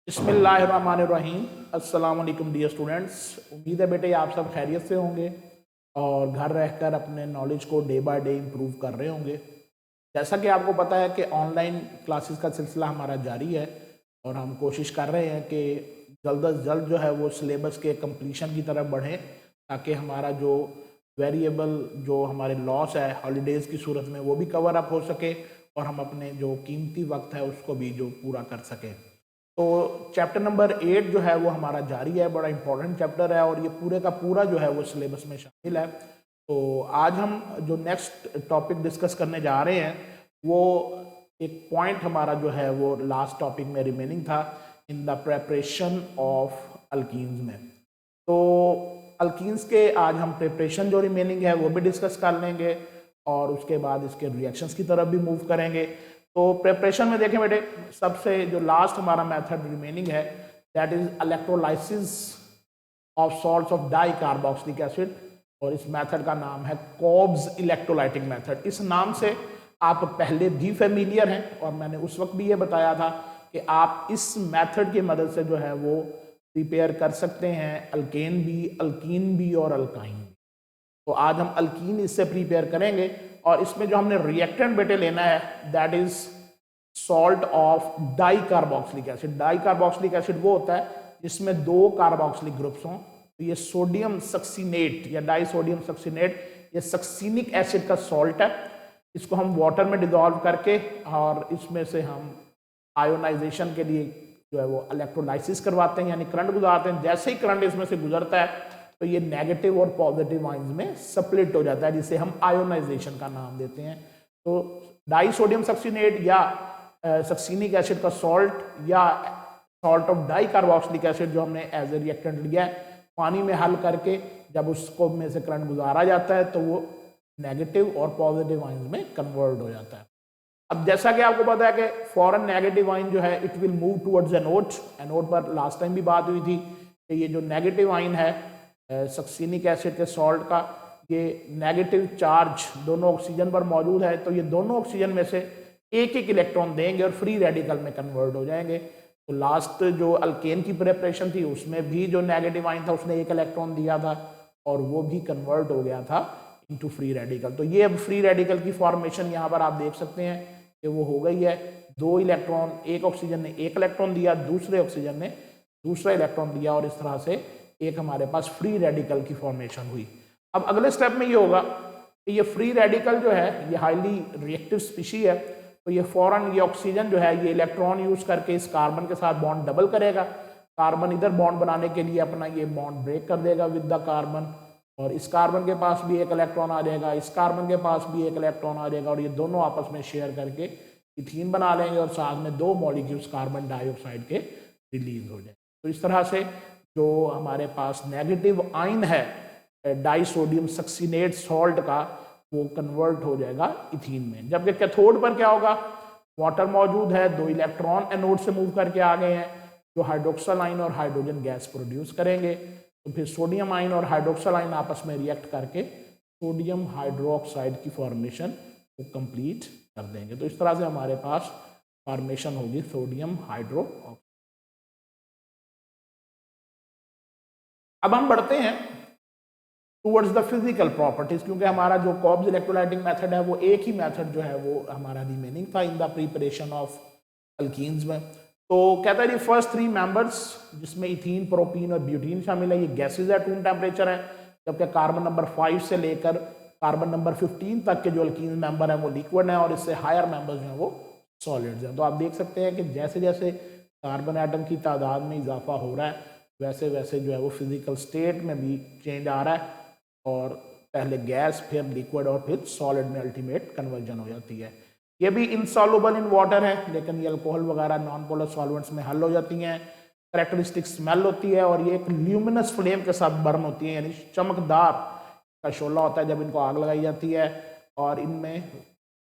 बिस्मिल्लाहिर्रहमानिर्रहीम। अस्सलाम वालेकुम डियर स्टूडेंट्स। उम्मीद है बेटे आप सब खैरियत से होंगे और घर रहकर अपने नॉलेज को डे बाय डे इम्प्रूव कर रहे होंगे। जैसा कि आपको पता है कि ऑनलाइन क्लासेस का सिलसिला हमारा जारी है और हम कोशिश कर रहे हैं कि जल्द अज जल्द जो है वो सिलेबस के कंप्लीशन की तरफ बढ़ें ताकि हमारा जो वेरिएबल जो हमारे लॉस है हॉलीडेज़ की सूरत में वो भी कवर अप हो सके और हम अपने जो कीमती वक्त है उसको भी जो पूरा कर सकें। तो चैप्टर नंबर 8 जो है वो हमारा जारी है, बड़ा इंपॉर्टेंट चैप्टर है और ये पूरे का पूरा जो है वो सिलेबस में शामिल है। तो आज हम जो नेक्स्ट टॉपिक डिस्कस करने जा रहे हैं वो एक पॉइंट हमारा जो है वो लास्ट टॉपिक में रिमेनिंग था in the preparation of alkenes में। तो अल्कीन्स के आज हम प्रिपरेशन जो रिमेनिंग है वो भी डिस्कस कर लेंगे और उसके बाद इसके रिएक्शंस की तरफ भी मूव करेंगे। तो प्रिपरेशन में देखें बेटे, सबसे जो लास्ट हमारा मेथड रिमेनिंग है that is electrolysis of salts of di carboxylic acid और इस मेथड का नाम है कॉब्स इलेक्ट्रोलाइटिक मेथड। इस नाम से आप पहले भी फेमिलियर हैं और मैंने उस वक्त भी ये बताया था कि आप इस मेथड की मदद से जो है वो प्रिपेयर कर सकते हैं अल्केन भी, अल्कीन भी और अल्काइन भी। तो आज हम अल्कीन इससे प्रिपेयर करेंगे और इसमें जो हमने रिएक्टेंट बेटे लेना है that is salt of di carboxylic acid. Di carboxylic acid वो होता है जिसमें दो कार्बोक्सिलिक ग्रुप्स हों। तो ये सोडियम सक्सीनेट या डाई सोडियम सक्सीनेट ये सक्सीनिक एसिड का सॉल्ट है। इसको हम वाटर में डिजोल्व करके और इसमें से हम आयोनाइजेशन के लिए जो है वो इलेक्ट्रोलाइसिस करवाते हैं यानी करंट गुजारते हैं। जैसे ही करंट इसमें से गुजरता है तो ये नेगेटिव और पॉजिटिव आयंस में स्प्लिट हो जाता है जिसे हम आयोनाइजेशन का नाम देते हैं। तो डाई सोडियम सक्सीनेट या सक्सीनिक एसिड का सॉल्ट या salt of di carboxylic acid जो हमने एज ए रिएक्टेंट लिया है पानी में हल करके जब उसको में से करंट गुजारा जाता है तो वो नेगेटिव और पॉजिटिव आयंस में कन्वर्ट हो जाता है। अब जैसा कि आपको पता है कि फॉरन नेगेटिव आयन जो है it will move towards anode. Anode पर लास्ट टाइम भी बात हुई थी कि ये जो नेगेटिव आयन है सक्सीनिक एसिड के सॉल्ट का ये नेगेटिव चार्ज दोनों ऑक्सीजन पर मौजूद है तो ये दोनों ऑक्सीजन में से एक एक इलेक्ट्रॉन देंगे और फ्री रेडिकल में कन्वर्ट हो जाएंगे। तो लास्ट जो अल्केन की प्रिपरेशन थी उसमें भी जो नेगेटिव आयन था उसने एक इलेक्ट्रॉन दिया था और वो भी कन्वर्ट हो गया था इनटू फ्री रेडिकल। तो ये अब फ्री रेडिकल की फॉर्मेशन यहाँ पर आप देख सकते हैं कि वो हो गई है। दो इलेक्ट्रॉन, एक ऑक्सीजन ने एक इलेक्ट्रॉन दिया, दूसरे ऑक्सीजन ने दूसरा इलेक्ट्रॉन दिया और इस तरह से एक हमारे पास फ्री रेडिकल की फॉर्मेशन हुई। अब अगले स्टेप में ये होगा कि ये फ्री रेडिकल जो है ये हाईली रिएक्टिव स्पीशी है तो ये फौरन ये ऑक्सीजन जो है ये इलेक्ट्रॉन यूज करके इस कार्बन के साथ बॉन्ड डबल करेगा। कार्बन इधर बॉन्ड बनाने के लिए अपना ये बॉन्ड ब्रेक कर देगा विद द कार्बन और इस कार्बन के पास भी एक इलेक्ट्रॉन आ जाएगा, इस कार्बन के पास भी एक इलेक्ट्रॉन आ जाएगा और ये दोनों आपस में शेयर करके इथीन बना लेंगे और साथ में दो मॉलिक्यूल्स कार्बन डाइऑक्साइड के रिलीज हो जाएंगे। तो इस तरह से जो हमारे पास नेगेटिव आयन है डाई सोडियम सक्सीनेट सॉल्ट का वो कन्वर्ट हो जाएगा इथीन में। जबकि कैथोड पर क्या होगा, वाटर मौजूद है, दो इलेक्ट्रॉन एनोड से मूव करके आ गए हैं जो हाइड्रोक्सल आयन और हाइड्रोजन गैस प्रोड्यूस करेंगे। तो फिर सोडियम आयन और हाइड्रोक्सल आयन आपस में रिएक्ट करके सोडियम हाइड्रोक्साइड की फॉर्मेशन को कंप्लीट कर देंगे। तो इस तरह से हमारे पास फॉर्मेशन होगी सोडियम हाइड्रोक्साइड। अब हम बढ़ते हैं टूवर्ड्स द फिजिकल प्रॉपर्टीज क्योंकि हमारा जो कॉब्स इलेक्ट्रोलाइटिक मेथड है वो एक ही मेथड जो है वो हमारा रिमेनिंग था in the preparation of alkenes में। तो कहता है जी फर्स्ट थ्री मेंबर्स जिसमें इथीन, प्रोपीन और ब्यूटीन शामिल है ये गैसेज एट रूम टेम्परेचर है जबकि कार्बन नंबर 5 से लेकर कार्बन नंबर 15 तक के जो अल्कीन मेंबर है वो लिक्विड है और इससे हायर मेंबर्स जो है वो सॉलिड्स हैं। तो आप देख सकते हैं कि जैसे जैसे कार्बन एटम की तादाद में इजाफा हो रहा है वैसे वैसे जो है वो फिजिकल स्टेट में भी चेंज आ रहा है और पहले गैस फिर लिक्विड और फिर सॉलिड में अल्टीमेट कन्वर्जन हो जाती है। ये भी इनसॉल्युबल इन वाटर है लेकिन ये अल्कोहल वगैरह नॉन पोलर सॉल्वेंट्स में हल हो जाती हैं। कैरेक्टरिस्टिक स्मेल होती है और ये एक ल्यूमिनस फ्लेम के साथ बर्न होती है यानी चमकदार का शोला होता है जब इनको आग लगाई जाती है और इनमें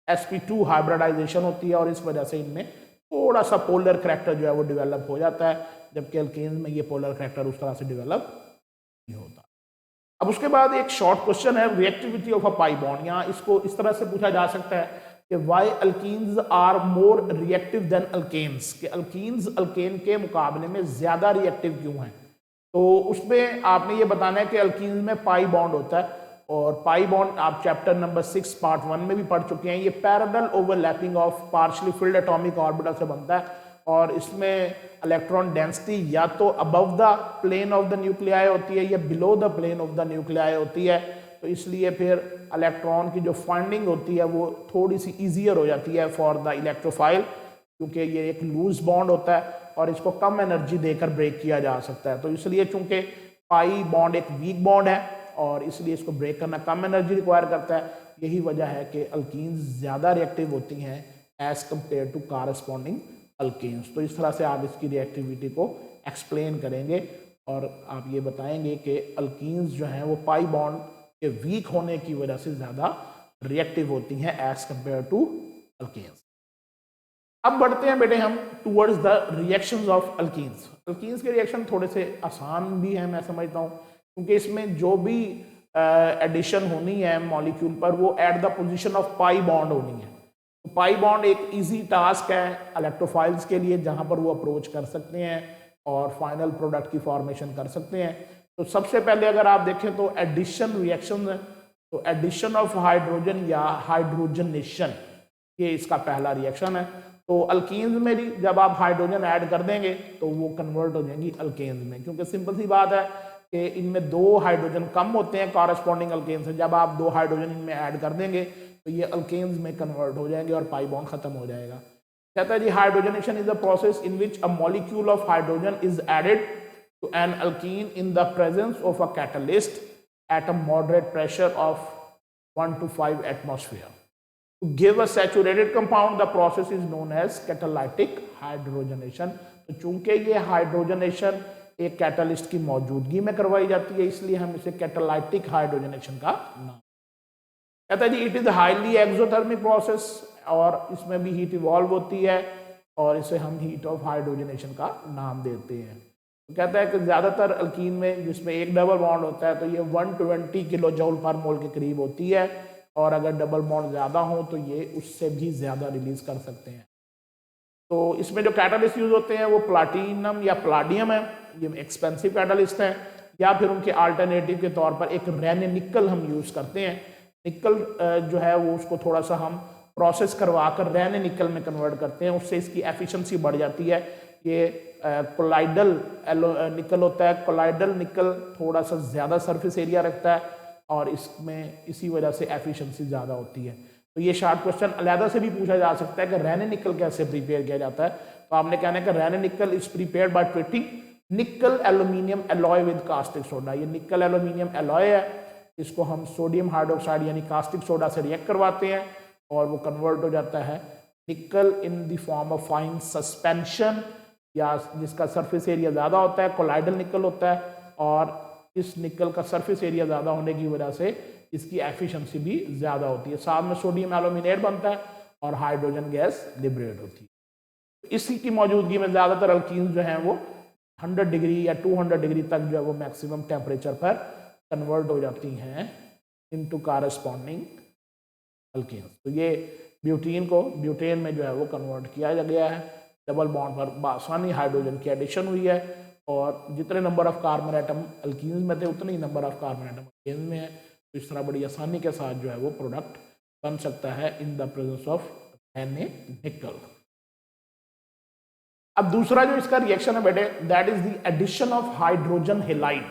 sp2 हाइब्रिडाइजेशन होती है और इस वजह से इनमें थोड़ा सा पोलर करैक्टर जो है वो डेवलप हो जाता है जबकि अल्केन्स में ये पोलर करैक्टर उस तरह से डेवलप नहीं होता। अब उसके बाद एक शॉर्ट क्वेश्चन है reactivity of a pi bond. यहाँ इसको इस तरह से पूछा जा सकता है कि why alkenes are more reactive than alkanes, कि अल्कीन्स अल्केन के मुकाबले में ज़्यादा रिएक्टिव क्यों हैं। तो उसमें आपने ये बताना है कि अल्कीन्स में पाई बॉन्ड होता है, और पाई बॉन्ड आप चैप्टर नंबर 6 पार्ट 1 में भी पढ़ चुके हैं। ये parallel overlapping of partially filled atomic orbital से बनता है, और इसमें इलेक्ट्रॉन डेंसिटी या तो above the plane of the nuclei होती है या below the plane of the nuclei होती है। तो इसलिए फिर इलेक्ट्रॉन की जो फाइंडिंग होती है वो थोड़ी सी ईजियर हो जाती है फॉर द इलेक्ट्रोफाइल, क्योंकि ये एक लूज बॉन्ड होता है और इसको कम एनर्जी देकर ब्रेक किया जा सकता है। तो इसलिए चूंकि पाई बॉन्ड एक वीक बॉन्ड है और इसलिए इसको ब्रेक करना कम एनर्जी रिक्वायर करता है। यही वजह है कि अल्कीन्स ज़्यादा रिएक्टिव होती हैं एज कंपेयर टू कारस्पॉन्डिंग अल्केन्स। तो इस तरह से आप इसकी रिएक्टिविटी को एक्सप्लेन करेंगे और आप ये बताएंगे कि अल्कीन्स जो हैं वो पाई बॉन्ड के वीक होने की वजह से ज़्यादा रिएक्टिव होती हैं एज कंपेयर टू अल्केन्स। अब बढ़ते हैं बेटे हम towards the reactions of alkenes. Alkenes के रिएक्शन थोड़े से आसान भी हैं, मैं समझता हूँ, क्योंकि इसमें जो भी एडिशन होनी है मॉलिक्यूल पर वो at the position of pi bond होनी है। तो पाई बॉन्ड एक इजी टास्क है इलेक्ट्रोफाइल्स के लिए, जहां पर वो अप्रोच कर सकते हैं और फाइनल प्रोडक्ट की फॉर्मेशन कर सकते हैं। तो सबसे पहले अगर आप देखें तो एडिशन रिएक्शन है, तो एडिशन ऑफ हाइड्रोजन या हाइड्रोजनेशन, ये इसका पहला रिएक्शन है। तो अल्कीन्स में भी जब आप हाइड्रोजन ऐड कर देंगे तो वो कन्वर्ट हो जाएंगी अल्केन्स में, क्योंकि सिंपल सी बात है कि इनमें 2 हाइड्रोजन कम होते हैं कॉरेस्पॉन्डिंग अल्केन्स से। जब आप 2 हाइड्रोजन इनमें ऐड कर देंगे तो ये अल्केन्स में कन्वर्ट हो जाएंगे और पाई बॉन्ड खत्म हो जाएगा। कहता है जी hydrogenation is a process in which a molecule of hydrogen is added to an alkene in the presence of a catalyst at a moderate pressure of 1 to 5 atmosphere. To give a saturated compound, the process is known as catalytic hydrogenation. तो चूंकि ये hydrogenation एक catalyst की मौजूदगी में करवाई जाती है, इसलिए हम इसे कैटालाइटिक हाइड्रोजनेशन का नाम कहता है जी। It is highly exothermic process, और इसमें भी हीट इवॉल्व होती है और इसे हम हीट ऑफ हाइड्रोजनेशन का नाम देते हैं। तो कहता है कि ज़्यादातर अल्कीन में जिसमें एक डबल बॉन्ड होता है तो ये 120 किलो जूल पर मोल के करीब होती है, और अगर डबल बॉन्ड ज़्यादा हो तो ये उससे भी ज़्यादा रिलीज कर सकते हैं। तो इसमें जो कैटालिस्ट यूज होते हैं वो प्लाटिनम या प्लाडियम है, ये एक्सपेंसिव कैटालिस्ट हैं, या फिर उनके अल्टरनेटिव के तौर पर एक रेने निकल हम यूज़ करते हैं। निकल जो है वो उसको थोड़ा सा हम प्रोसेस करवा कर रेने निकल में कन्वर्ट करते हैं, उससे इसकी एफिशिएंसी बढ़ जाती है। ये कोलाइडल निकल होता है, कोलाइडल निकल थोड़ा सा ज़्यादा सरफेस एरिया रखता है और इसमें इसी वजह से एफिशिएंसी ज़्यादा होती है। तो ये शार्ट क्वेश्चन अलहदा से भी पूछा जा सकता है कि रेने निकल कैसे प्रिपेयर किया जाता है। तो आपने कहना है कि रेने निकल इज प्रिपेयर्ड बाय ट्रीटिंग निकल aluminium alloy with caustic soda. ये निकल एल्यूमिनियम एलॉय है, इसको हम सोडियम हाइड्रोक्साइड यानी कास्टिक सोडा से रिएक्ट करवाते हैं और वो कन्वर्ट हो जाता है निकल in the form of fine suspension, या जिसका सरफेस एरिया ज़्यादा होता है, कोलाइडल निकल होता है, और इस निकल का सरफेस एरिया ज़्यादा होने की वजह से इसकी एफिशिएंसी भी ज़्यादा होती है। साथ में सोडियम एल्यूमिनेट बनता है और हाइड्रोजन गैस लिबरेट होती है। इसी की मौजूदगी में ज़्यादातर अल्कीन्स जो हैं वो 100 डिग्री या 200 डिग्री तक जो है वो मैक्सिमम टेम्परेचर पर कन्वर्ट हो जाती हैं इनटू कारस्पॉन्डिंग अल्कीन्स। तो ये ब्यूटेन में जो है वो कन्वर्ट किया गया है। डबल बॉन्ड पर बासानी हाइड्रोजन की एडिशन हुई है, और जितने number of carbon atom alkenes में थे उतने ही number of carbon atom alkanes में है। तो इस तरह बड़ी आसानी के साथ जो है वो प्रोडक्ट बन सकता है इन द प्रेजेंस ऑफ निकल। अब दूसरा जो इसका रिएक्शन है बेटे, that is the addition of hydrogen halide.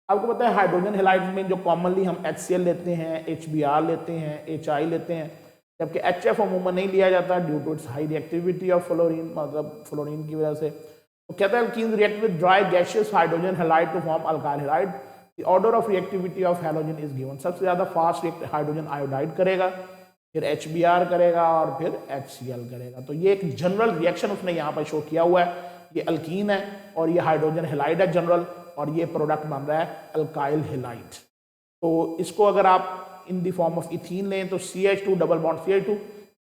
आपको पता है हाइड्रोजन हेलाइड में जो कॉमनली हम HCl लेते हैं, HBr लेते हैं, HI लेते हैं, जबकि HF अमूमन नहीं लिया जाता due to its high reactivity of fluorine, मतलब फ्लोरीन की वजह से। तो कहता है alkenes react with dry gaseous hydrogen halide to form alkyl halide. The order of reactivity of halogen is given. सबसे ज़्यादा फास्ट हाइड्रोजन आयोडाइड करेगा, फिर HBr करेगा और फिर HCl करेगा। तो ये एक जनरल रिएक्शन उसने यहाँ पर शो किया हुआ है। ये अल्कीन है और ये हाइड्रोजन हेलाइड है जनरल, और ये प्रोडक्ट बन रहा है अल्काइल हेलाइड। तो इसको अगर आप in the form of ethene लें तो CH2 डबल बॉन्ड CH2,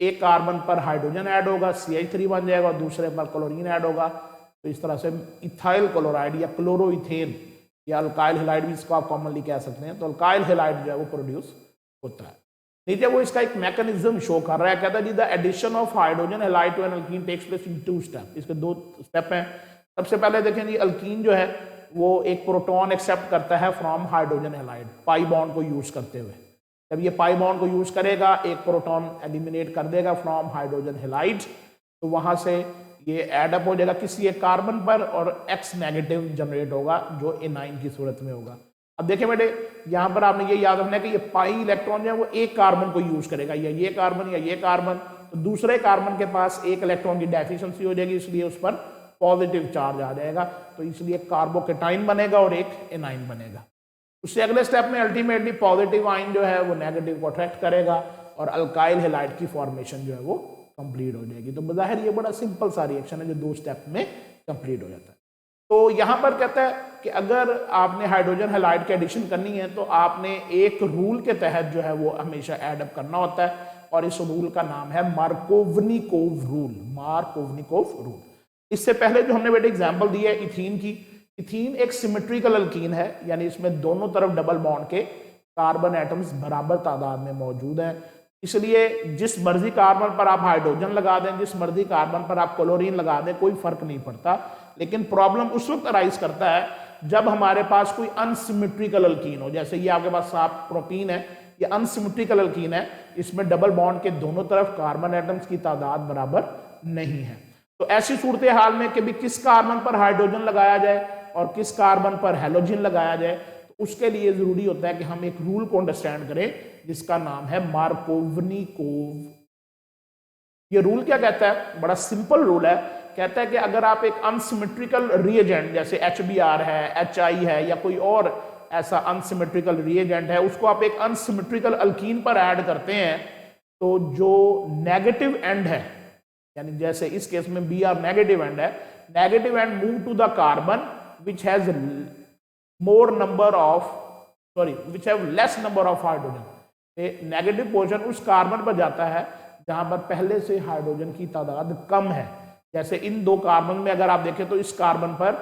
एक कार्बन पर हाइड्रोजन ऐड होगा CH3 बन जाएगा और दूसरे पर क्लोरीन ऐड होगा। तो इस तरह से इथाइल क्लोराइड या क्लोरोइथेन या अल्काइल हेलाइड भी इसको आप कॉमनली कह सकते हैं। तो अल्काइल हेलाइड जो है वो प्रोड्यूस होता है। नीचे वो इसका एक मैकेनिज्म शो कर रहा है, कहता है जी the addition of hydrogen halide to an alkene takes place in 2 step. इसके 2 स्टेप हैं। सबसे पहले देखें जी, अल्कीन जो है वो एक प्रोटॉन एक्सेप्ट करता है from hydrogen halide pi bond को यूज करते हुए। जब ये पाई बॉन्ड को यूज करेगा, एक प्रोटॉन एलिमिनेट कर देगा फ्रॉम हाइड्रोजन हैलाइड, तो वहां से ये एड अप हो जाएगा किसी एक कार्बन पर और X नेगेटिव जनरेट होगा जो एनाइन की सूरत में होगा। अब देखिए बेटे, यहां पर आपने ये याद रखना है कि ये पाई इलेक्ट्रॉन जो है वो एक कार्बन को यूज करेगा, या ये कार्बन या ये कार्बन, तो दूसरे कार्बन के पास एक इलेक्ट्रॉन की डेफिशिएंसी हो जाएगी, इसलिए उस पर पॉजिटिव चार्ज आ जाएगा, तो इसलिए कार्बोकेटाइन बनेगा और एक एनाइन बनेगा। उससे अगले स्टेप में अल्टीमेटली पॉजिटिव आइन जो है वो नेगेटिव को अट्रैक्ट करेगा और अल्काइल हैलाइड की फॉर्मेशन जो है वो कंप्लीट हो जाएगी। तो बज़ाहिर ये बड़ा सिंपल सा रिएक्शन है जो 2 स्टेप में कंप्लीट हो जाता है। तो यहां पर कहता है कि अगर आपने हाइड्रोजन हैलाइड की एडिशन करनी है तो आपने एक रूल के तहत जो है वो हमेशा एड अप करना होता है, और इस रूल का नाम है मार्कोवनिकोव रूल। Markovnikov rule. इससे पहले जो हमने बेटे एग्जांपल दी है इथीन की, इथीन एक सिमेट्रिकल अल्कीन है, यानी इसमें दोनों तरफ डबल बॉन्ड के कार्बन एटम्स बराबर तादाद में मौजूद हैं, इसलिए जिस मर्जी कार्बन पर आप हाइड्रोजन लगा दें, जिस मर्जी कार्बन पर आप क्लोरीन लगा दें, कोई फर्क नहीं पड़ता। लेकिन प्रॉब्लम उस वक्त अराइज करता है जब हमारे पास कोई अनसिमेट्रिकल अल्कीन हो, जैसे ये आपके पास साफ प्रोपीन है, ये अनसिमेट्रिकल अल्कीन है, इसमें डबल बॉन्ड के दोनों तरफ कार्बन एटम्स की तादाद बराबर नहीं है। तो ऐसी सूरत हाल में कि भी किस कार्बन पर हाइड्रोजन लगाया जाए और किस कार्बन पर हैलोजन लगाया जाए, तो उसके लिए जरूरी होता है कि हम एक रूल को अंडरस्टैंड करें जिसका नाम है मार्कोवनिकोव। ये रूल क्या कहता है? बड़ा सिंपल रूल है। कहता है कि अगर आप एक अनसिमेट्रिकल रिएजेंट जैसे HBr है, HI है, या कोई और ऐसा अनसिमेट्रिकल रिएजेंट है, उसको आप एक अनसिमेट्रिकल अल्कीन पर ऐड करते हैं, तो जो नेगेटिव एंड है, यानी जैसे इस केस में Br नेगेटिव एंड है, negative end move to the carbon which has more number of which have less number of hydrogen. Negative portion उस कार्बन पर जाता है जहां पर पहले से हाइड्रोजन की तादाद कम है। जैसे इन 2 कार्बन में अगर आप देखें तो इस कार्बन पर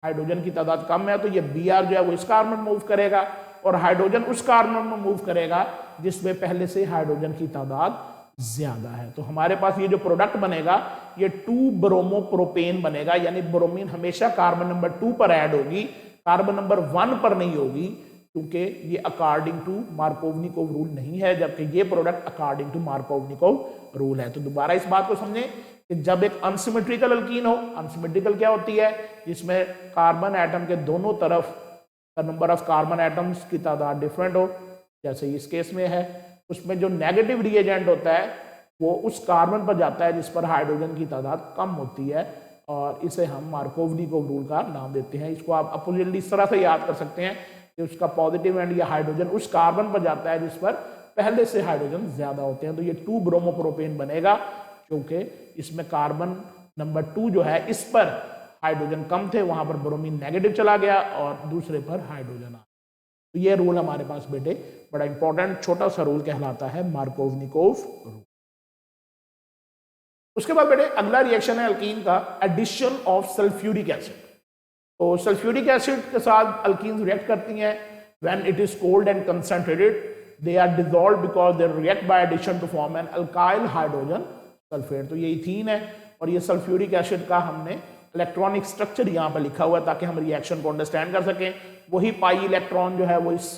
हाइड्रोजन की तादाद कम है, तो ये Br जो है वो इस कार्बन मूव करेगा और हाइड्रोजन उस कार्बन में मूव करेगा जिसमें पहले से हाइड्रोजन की तादाद ज्यादा है। तो हमारे पास ये जो प्रोडक्ट बनेगा ये 2 ब्रोमोप्रोपेन बनेगा, यानी ब्रोमीन हमेशा कार्बन नंबर 2 पर ऐड होगी, कार्बन नंबर 1 पर नहीं होगी, क्योंकि ये अकॉर्डिंग टू मार्कोवनिकोव रूल नहीं है, जबकि ये product according to Markovnikov rule है। तो दोबारा इस बात को समझें कि जब एक अनसिमेट्रिकल अल्कीन हो, अनसिमेट्रिकल क्या होती है? जिसमें कार्बन एटम के दोनों तरफ का नंबर ऑफ कार्बन एटम्स की तादाद डिफरेंट हो, जैसे इस केस में है, उसमें जो नेगेटिव रिएजेंट होता है वो उस कार्बन पर जाता है जिस पर हाइड्रोजन की तादाद कम होती है, और इसे हम मार्कोवनिकोव रूल का नाम देते हैं। इसको आप अपोजिटली इस तरह से याद कर सकते हैं कि उसका पॉजिटिव एंड या हाइड्रोजन उस कार्बन पर जाता है जिस पर पहले से हाइड्रोजन ज्यादा होते हैं। तो ये 2 ब्रोमोप्रोपेन बनेगा, क्योंकि इसमें कार्बन नंबर 2 जो है इस पर हाइड्रोजन कम थे, वहां पर ब्रोमीन नेगेटिव चला गया और दूसरे पर हाइड्रोजन आ। तो ये रूल हमारे पास बेटे बड़ा इंपॉर्टेंट छोटा सा रूल कहलाता है मार्कोवनिकोव रूल। उसके बाद बेटे अगला रिएक्शन है अल्कीन का, एडिशन ऑफ सल्फ्यूरिक एसिड। तो सल्फ्यूरिक एसिड के साथ अल्कीन्स रिएक्ट करती हैं when it is cold and concentrated, they are dissolved because they react by addition to form an alkyl hydrogen sulphate. तो ये इथीन है और ये सल्फ्यूरिक एसिड का हमने इलेक्ट्रॉनिक स्ट्रक्चर यहाँ पर लिखा हुआ है ताकि हम रिएक्शन को अंडरस्टैंड कर सकें। वही पाई इलेक्ट्रॉन जो है वो इस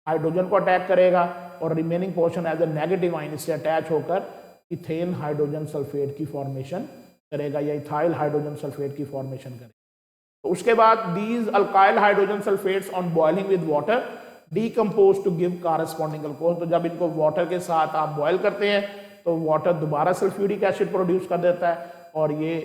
हाइड्रोजन को अटैक करेगा और remaining portion as a negative ion इससे अटैच होकर इथेन हाइड्रोजन सल्फेट की फॉर्मेशन करेगा या इथाइल हाइड्रोजन सल्फेट की फॉर्मेशन करेगा। तो उसके बाद these alkyl hydrogen sulphates on boiling with water decompose to give corresponding alcohol. तो जब इनको वाटर के साथ आप बॉयल करते हैं तो वाटर दोबारा सल्फ्यूरिक एसिड प्रोड्यूस कर देता है और ये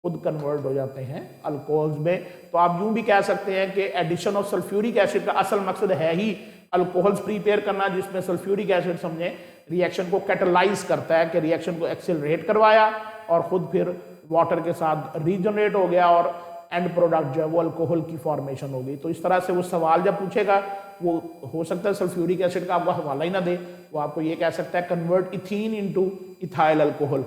खुद कन्वर्ट हो जाते हैं अल्कोहल्स में। तो आप यूं भी कह सकते हैं कि एडिशन ऑफ सल्फ्यूरिक एसिड का असल मकसद है ही अल्कोहल्स प्रिपेयर करना, जिसमें सल्फ्यूरिक एसिड समझे रिएक्शन को कैटलाइज करता है कि रिएक्शन को एक्सेलरेट करवाया और खुद फिर वाटर के साथ रीजनरेट हो गया और एंड प्रोडक्ट जो है वो अल्कोहल की फॉर्मेशन हो गई। तो इस तरह से वो सवाल जब पूछेगा, वो हो सकता है सल्फ्यूरिक एसिड का आपको हवाला ही ना दे, वो आपको ये कह सकता है convert ethene into ethyl alcohol.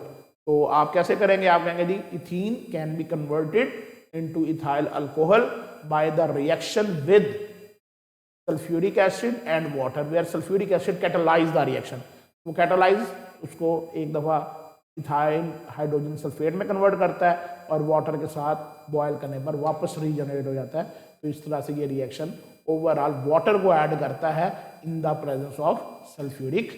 तो आप कैसे करेंगे? आप कहेंगे जी ethene can be converted into ethyl alcohol by the reaction with sulfuric acid and water where sulfuric acid catalyze the reaction। वो कैटालाइज उसको एक दफ़ा इथाइल हाइड्रोजन सल्फेट में कन्वर्ट करता है और वाटर के साथ बॉयल करने पर वापस रीजनरेट हो जाता है। तो इस तरह से ये रिएक्शन ओवरऑल वाटर को ऐड करता है इन द प्रेजेंस ऑफ सल्फ्यूरिक।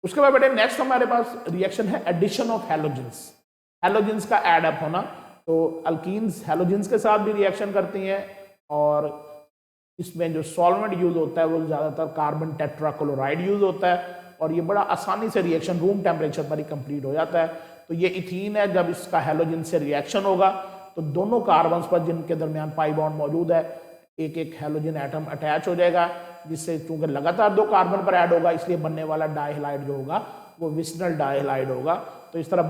उसके बाद बेटे नेक्स्ट हमारे पास रिएक्शन है एडिशन ऑफ हैलोजेंस। हैलोजेंस का एड अप होना। तो अल्कीन्स हैलोजेंस के साथ भी रिएक्शन करती हैं और इसमें जो सॉल्वेंट यूज होता है वो ज़्यादातर कार्बन टेट्राक्लोराइड यूज होता है और ये बड़ा आसानी से रिएक्शन रूम टेम्परेचर पर ही कंप्लीट हो जाता है। तो ये इथीन है, जब इसका हैलोजन से रिएक्शन होगा तो दोनों कार्बन्स पर जिनके दरमियान पाई बॉन्ड मौजूद है एक एक हैलोजन एटम अटैच हो जाएगा, जिससे चूंकि लगातार 2 कार्बन पर ऐड होगा इसलिए बनने वाला डाइहलाइड जो होगा वो विसनल डाइहलाइड होगा। तो इस तरह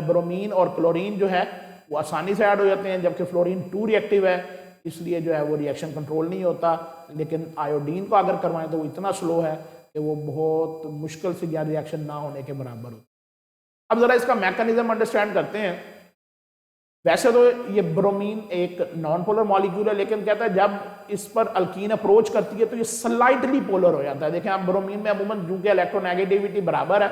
ब्रोमीन और क्लोरीन जो है वो आसानी से ऐड हो जाते हैं, जबकि फ्लोरीन 2 रिएक्टिव है इसलिए जो है वो रिएक्शन कंट्रोल नहीं होता। लेकिन आयोडीन को अगर करवाएं तो वो इतना स्लो है कि वो बहुत मुश्किल से या रिएक्शन ना होने के बराबर होता है। अब जरा इसका मैकेनिज्म अंडरस्टैंड करते हैं। वैसे तो ये ब्रोमीन एक नॉन पोलर मॉलिक्यूल है, लेकिन कहता है जब इस पर अल्कीन अप्रोच करती है तो ये स्लाइटली पोलर हो जाता है। देखें आप ब्रोमीन में अमूमन चूंकि इलेक्ट्रोनेगेटिविटी बराबर है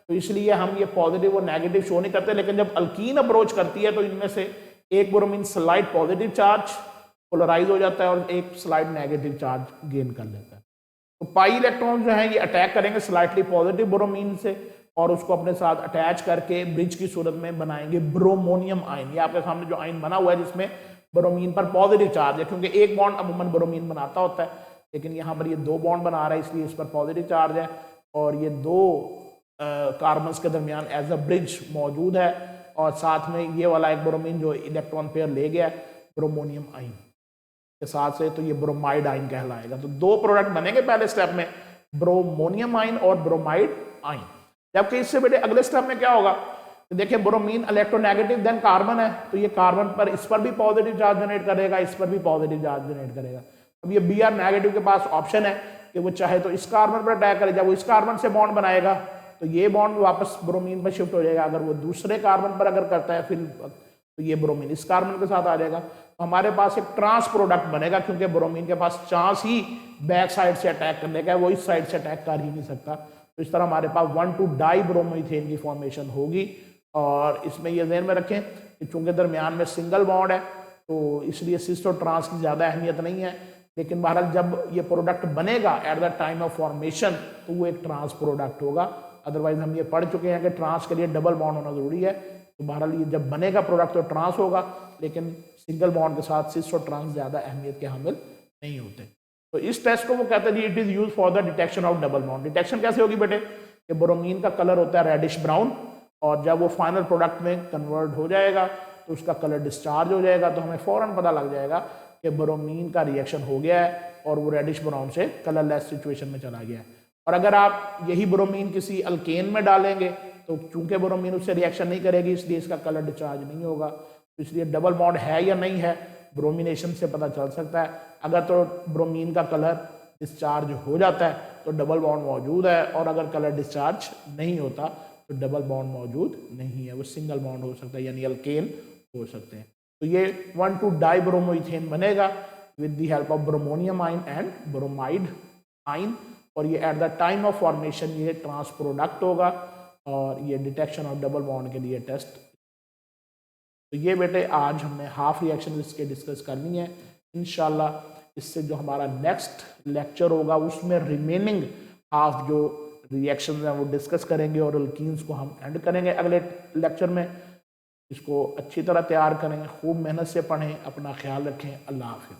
तो इसलिए हम ये पॉजिटिव और नेगेटिव शो नहीं करते, लेकिन जब अल्कीन अप्रोच करती है तो इनमें से एक bromine slight positive charge polarise हो जाता है और एक स्लाइड नेगेटिव चार्ज गेन कर लेता है। तो पाई इलेक्ट्रॉन जो है ये अटैक करेंगे स्लाइटली पॉजिटिव ब्रोमीन से और उसको अपने साथ अटैच करके ब्रिज की सूरत में बनाएंगे ब्रोमोनियम आयन। ये आपके सामने जो आयन बना हुआ है जिसमें ब्रोमीन पर पॉजिटिव चार्ज है, क्योंकि एक बॉन्ड अमूमन ब्रोमीन बनाता होता है लेकिन यहाँ पर ये 2 बॉन्ड बना रहा है इसलिए इस पर पॉजिटिव चार्ज है और ये 2 कार्बन्स के दरमियान एज अ ब्रिज मौजूद है और साथ में ये वाला एक ब्रोमीन जो इलेक्ट्रॉन पेयर ले गया ब्रोमोनियम आयन के साथ से, तो ये ब्रोमाइड आयन कहलाएगा। तो 2 प्रोडक्ट बनेंगे पहले स्टेप में, ब्रोमोनियम आयन और ब्रोमाइड आयन। जबकि इससे बेटे अगले स्टेप में क्या होगा, तो देखिए ब्रोमीन इलेक्ट्रोनेगेटिव देन कार्बन है तो ये कार्बन पर इस पर भी पॉजिटिव चार्ज जनरेट करेगा, इस पर भी पॉजिटिव चार्ज जनरेट करेगा। अब ये Br नेगेटिव के पास ऑप्शन है कि वो चाहे तो इस कार्बन पर अटैक करे, जब वो इस कार्बन से बॉन्ड बनाएगा तो ये बॉन्ड वापस ब्रोमीन पर शिफ्ट हो जाएगा। अगर वो दूसरे कार्बन पर अगर करता है फिर तो ये ब्रोमीन इस कार्बन के साथ आ जाएगा। तो हमारे पास एक ट्रांस प्रोडक्ट बनेगा क्योंकि ब्रोमीन के पास चांस ही बैक साइड से अटैक करने का है, वो इस साइड से अटैक कर ही नहीं सकता। तो इस तरह हमारे पास 1,2 डाई ब्रोमोइथेन की फॉर्मेशन होगी और इसमें ये ध्यान में रखें कि चूंकि दरमियान में सिंगल बॉन्ड है तो इसलिए सिस और ट्रांस की ज़्यादा अहमियत नहीं है, लेकिन बहरहाल जब ये प्रोडक्ट बनेगा at the time of formation तो वो एक ट्रांस प्रोडक्ट होगा। अदरवाइज हम ये पढ़ चुके हैं कि ट्रांस के लिए डबल बॉन्ड होना जरूरी है। तो बहरहाल ये जब बनेगा प्रोडक्ट तो ट्रांस होगा, लेकिन सिंगल बॉन्ड के साथ सिस और ट्रांस ज़्यादा अहमियत के हामिल नहीं होते। तो इस टेस्ट को वो कहते हैं जी it is use for the detection of double bond. Detection कैसे होगी बेटे, कि ब्रोमीन का कलर होता है रेडिश ब्राउन और जब वो फाइनल प्रोडक्ट में कन्वर्ट हो जाएगा तो उसका कलर डिस्चार्ज हो जाएगा, तो हमें फ़ौरन पता लग जाएगा कि ब्रोमीन का रिएक्शन हो गया है और वो रेडिश ब्राउन से कलरलेस सिचुएशन में चला गया है। और अगर आप यही ब्रोमीन किसी अल्केन में डालेंगे तो चूंकि ब्रोमीन उससे रिएक्शन नहीं करेगी इसलिए इसका कलर डिस्चार्ज नहीं होगा। तो इसलिए डबल बॉन्ड है या नहीं है ब्रोमिनेशन से पता चल सकता है। अगर तो ब्रोमीन का कलर डिस्चार्ज हो जाता है तो डबल बॉन्ड मौजूद है और अगर कलर डिस्चार्ज नहीं होता तो डबल बॉन्ड मौजूद नहीं है, वो सिंगल बॉन्ड हो सकता है यानी अल्केन हो सकते हैं। तो ये 1,2 डाई ब्रोमोइथेन बनेगा with the help of bromonium ion and bromide ion और ये at the time of formation ये ट्रांस प्रोडक्ट होगा और ये डिटेक्शन ऑफ डबल बॉन्ड के लिए टेस्ट। तो ये बेटे आज हमने हाफ रिएक्शन इसके डिस्कस करनी है। इंशाल्लाह इससे जो हमारा नेक्स्ट लेक्चर होगा उसमें रिमेनिंग हाफ जो रिएक्शन हैं वो डिस्कस करेंगे और अल्कीन्स को हम एंड करेंगे अगले लेक्चर में। इसको अच्छी तरह तैयार करें, खूब मेहनत से पढ़ें, अपना ख्याल रखें। अल्लाह हाफिज़।